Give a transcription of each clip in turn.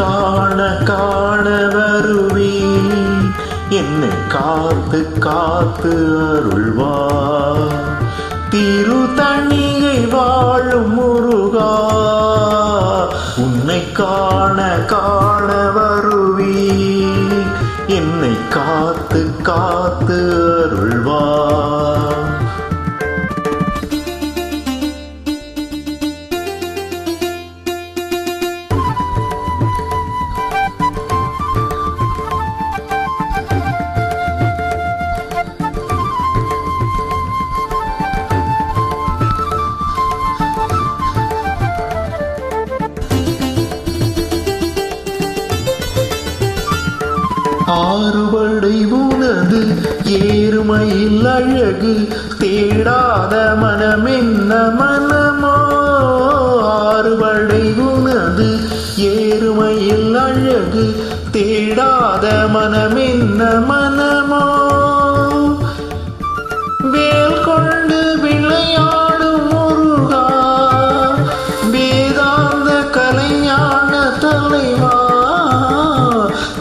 காண காண வருவே என்னை காத்து காத்து அருள்வார். திரு தணிகை வாழும் முருகா உன்னை காண காண வருவே என்னை காத்து காத்து அருள்வார். ஆறுபடை உனது ஏறுமையில் அழகு தேடாத மனமென்ன மனமோ. ஆறுபடை உனது ஏறுமையில் அழகு தேடாத மனமென்ன மனமோ. வேல் கொண்டு விளையாடும் முருகா வேதாந்த கலைஞான தலைவா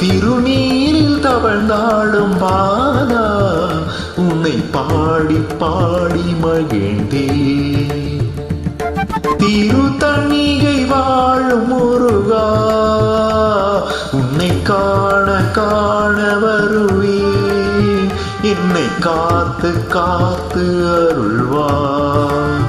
திருநீரில் தவழ்ந்தாடும் பாதா உன்னை பாடி பாடி மகிழ்ந்தே. திரு தணிகை வாழும் முருகா உன்னை காண காண வருவே என்னை காத்து காத்து அருள்வார்.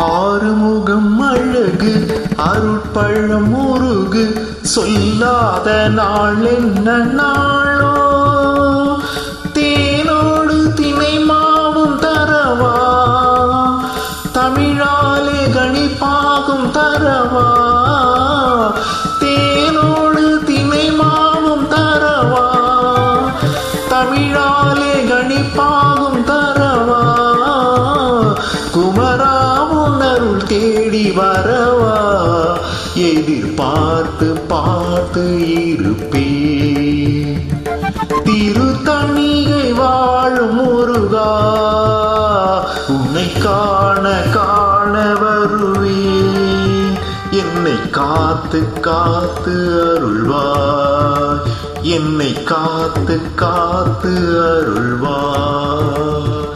ஆறுமுகம் அழகு அருட்பழம் முருகு சொல்லாத நாள் என்ன நாளோ. தேனோடு தினை மாவும் தரவா தமிழாலே கணிப்பாகும் தரவா. தேனோடு தினை மாவும் தரவா தமிழாலே கணிப்பாகும் தரவா. குமரா அருள் தேடி வரவா எதிர்பார்த்து பார்த்து இருப்பே. திரு தணிகை வாழும் முருகா உன்னை காண காண வருவே என்னை காத்து காத்து அருள்வார். என்னை காத்து காத்து அருள்வார்.